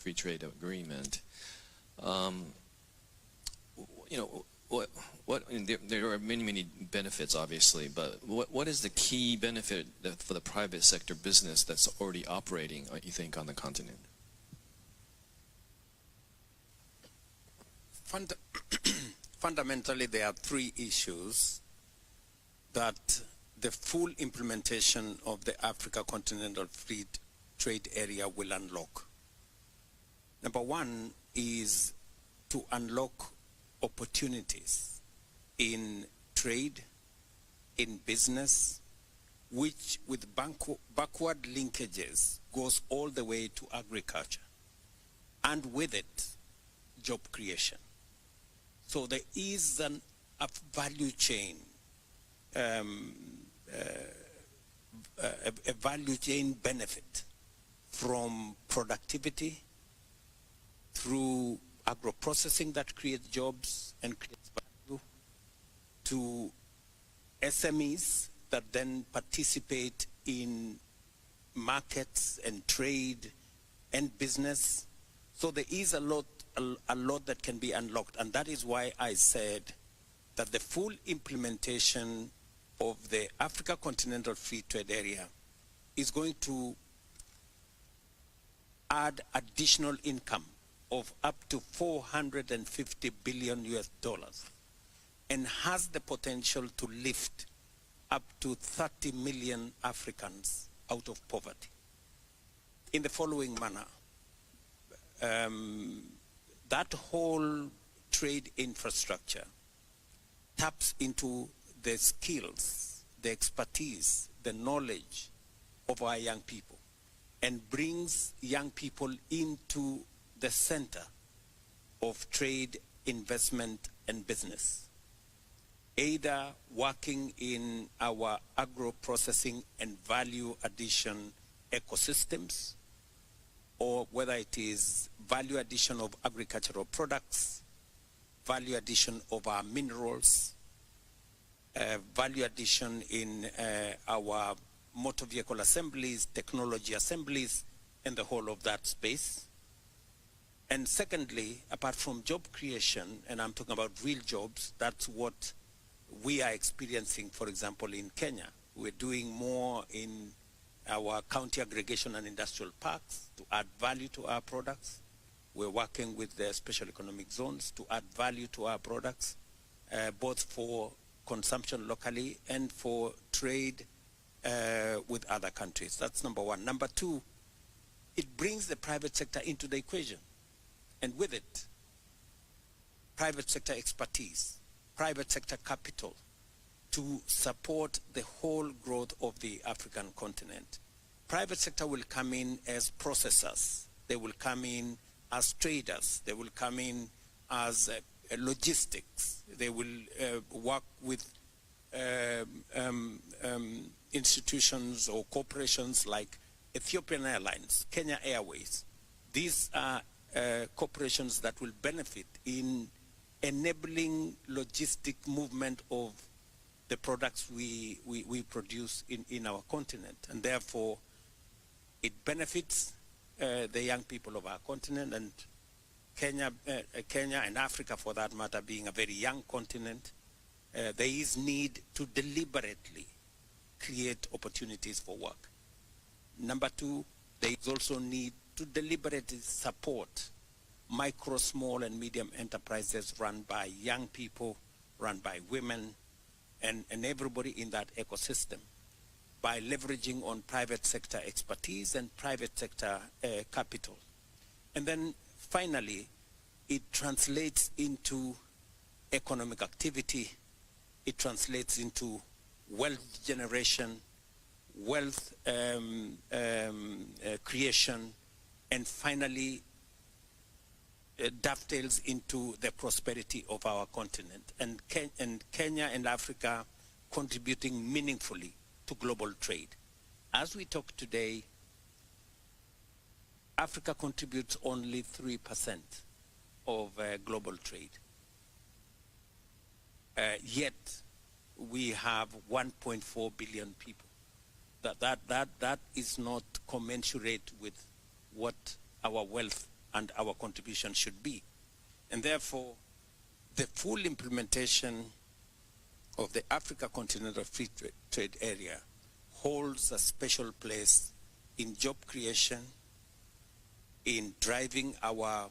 free trade agreement. There are many benefits, obviously, but what is the key benefit for the private sector business that's already operating, you think, on the continent? Fundamentally, there are three issues that the full implementation of the Africa Continental Free Trade Area will unlock. Number one is to unlock opportunities in trade, in business, which with backward linkages goes all the way to agriculture, and with it, job creation. So there is a value chain, a value chain benefit from productivity through agro-processing that creates jobs and creates value, to SMEs that then participate in markets and trade and business. So there is a lot that can be unlocked, and that is why I said that the full implementation of the Africa Continental Free Trade Area is going to add additional income of up to $450 billion and has the potential to lift up to 30 million Africans out of poverty in the following manner. That whole trade infrastructure taps into the skills, the expertise, the knowledge of our young people and brings young people into the center of trade, investment, and business, either working in our agro-processing and value addition ecosystems, or whether it is value addition of agricultural products, value addition of our minerals, value addition in our motor vehicle assemblies, technology assemblies, and the whole of that space. And secondly, apart from job creation, and I'm talking about real jobs, that's what we are experiencing, for example, in Kenya. We're doing more in our county aggregation and industrial parks to add value to our products. We're working with the special economic zones to add value to our products, both for consumption locally and for trade with other countries. That's number one. Number two, it brings the private sector into the equation. And with it, private sector expertise, private sector capital to support the whole growth of the African continent. Private sector will come in as processors. They will come in as traders. They will come in as logistics. They will work with institutions or corporations like Ethiopian Airlines, Kenya Airways. These are corporations that will benefit in enabling logistic movement of the products we produce in our continent. And therefore, it benefits the young people of our continent, and Kenya and Africa, for that matter, being a very young continent, there is need to deliberately create opportunities for work. Number two, there is also need to deliberately support micro, small, and medium enterprises run by young people, run by women, and everybody in that ecosystem by leveraging on private sector expertise and private sector capital. And then finally, it translates into economic activity. It translates into wealth generation, wealth creation, and finally dovetails into the prosperity of our continent, and Kenya and Africa contributing meaningfully to global trade. As we talk today, Africa contributes only 3% of global trade. Yet we have 1.4 billion people. That is not commensurate with what our wealth and our contribution should be. And therefore, the full implementation of the Africa Continental Free Trade Area holds a special place in job creation, in driving our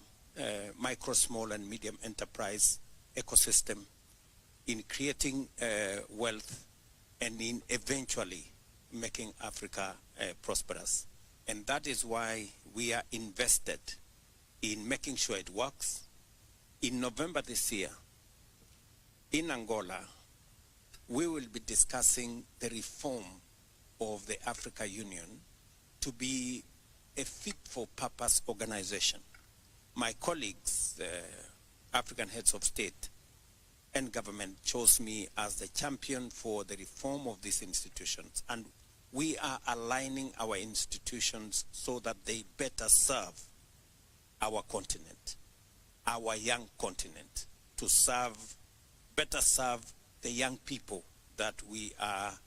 micro, small, and medium enterprise ecosystem, in creating wealth, and in eventually making Africa prosperous. And that is why we are invested in making sure it works. In November this year, in Angola, we will be discussing the reform of the Africa Union to be a fit-for-purpose organization. My colleagues, African heads of state and government, chose me as the champion for the reform of these institutions. And we are aligning our institutions so that they better serve our continent, our young continent, to better serve the young people that we have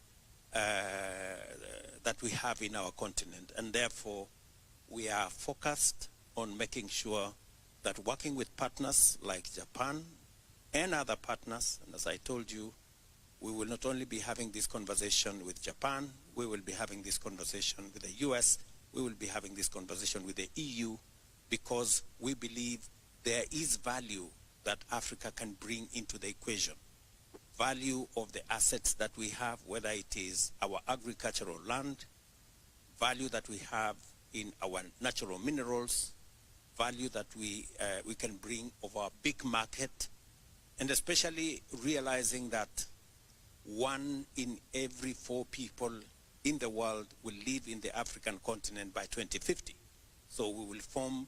in our continent. And therefore, we are focused on making sure that working with partners like Japan and other partners, and as I told you, we will not only be having this conversation with Japan, we will be having this conversation with the US, we will be having this conversation with the EU, because we believe there is value that Africa can bring into the equation. Value of the assets that we have, whether it is our agricultural land, value that we have in our natural minerals, value that we can bring of our big market, and especially realizing that 1 in every 4 people in the world will live in the African continent by 2050. So we will form